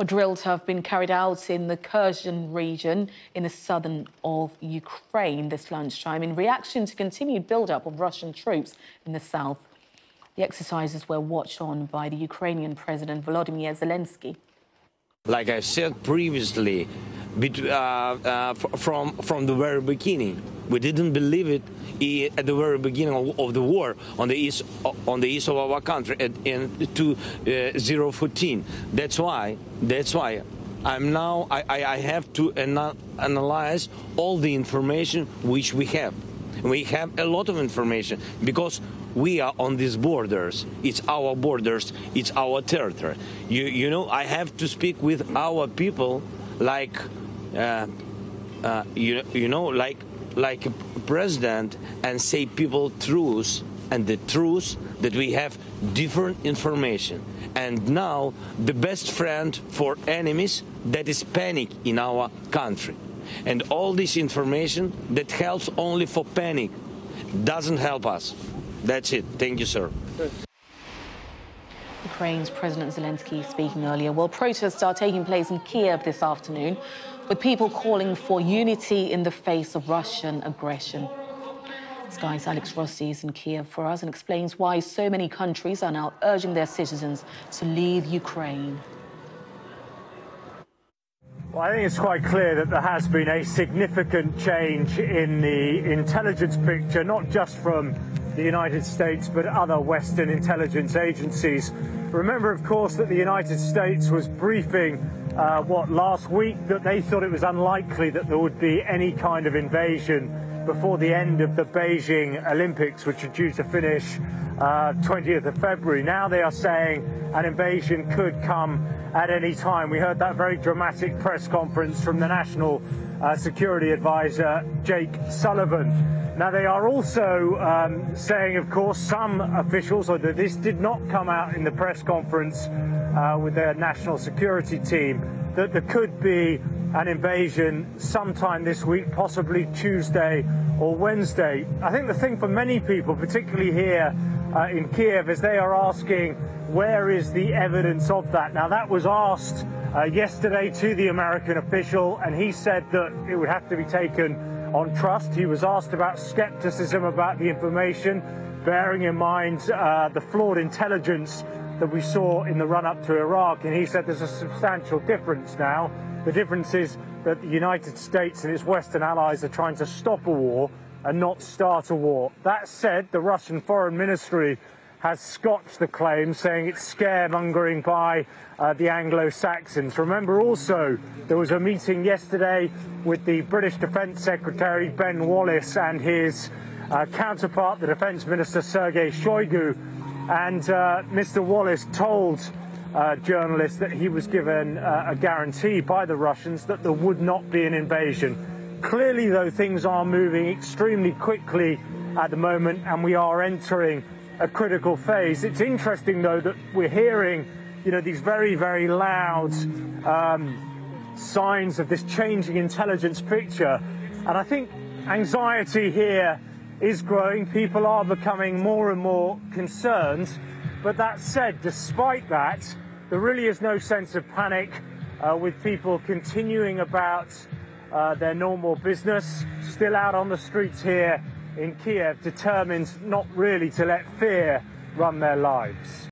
Well, drills have been carried out in the Kherson region in the southern of Ukraine this lunchtime in reaction to continued build-up of Russian troops in the south. The exercises were watched on by the Ukrainian President Volodymyr Zelensky. Like I said previously, from the very beginning, we didn't believe it at the very beginning of the war on the east of our country in 2014. That's why I have to analyze all the information which we have. We have a lot of information because we are on these borders. It's our borders. It's our territory. You know, I have to speak with our people like, like a president and say people truth, and the truth that we have different information. And now the best friend for enemies, that is panic in our country. And all this information that helps only for panic doesn't help us. That's it. Thank you, sir. Ukraine's President Zelensky speaking earlier. Well, protests are taking place in Kiev this afternoon, with people calling for unity in the face of Russian aggression. Sky's Alex Rossi is in Kiev for us and explains why so many countries are now urging their citizens to leave Ukraine. Well, I think it's quite clear that there has been a significant change in the intelligence picture, not just from the United States, but other Western intelligence agencies. Remember, of course, that the United States was briefing, last week, that they thought it was unlikely that there would be any kind of invasion before the end of the Beijing Olympics, which are due to finish 20th of February. Now they are saying an invasion could come at any time. We heard that very dramatic press conference from the National Security Advisor, Jake Sullivan. Now, they are also saying, of course, some officials, although this did not come out in the press conference with their national security team, that there could be an invasion sometime this week, possibly Tuesday or Wednesday. I think the thing for many people, particularly here in Kiev, is they are asking, where is the evidence of that? Now, that was asked yesterday to the American official, and he said that it would have to be taken on trust. He was asked about skepticism about the information, bearing in mind the flawed intelligence that we saw in the run-up to Iraq, and he said there's a substantial difference now. The difference is that the United States and its Western allies are trying to stop a war and not start a war. That said, the Russian Foreign Ministry has scotched the claim, saying it's scaremongering by the Anglo-Saxons. Remember also, there was a meeting yesterday with the British Defence Secretary, Ben Wallace, and his counterpart, the Defence Minister, Sergei Shoigu. And Mr. Wallace told journalists that he was given a guarantee by the Russians that there would not be an invasion. Clearly, though, things are moving extremely quickly at the moment, and we are entering a critical phase. It's interesting, though, that we're hearing, these very, very loud signs of this changing intelligence picture. And I think anxiety here is growing. People are becoming more and more concerned. But that said, despite that, there really is no sense of panic with people continuing about their normal business, still out on the streets here in Kiev, determined not really to let fear run their lives.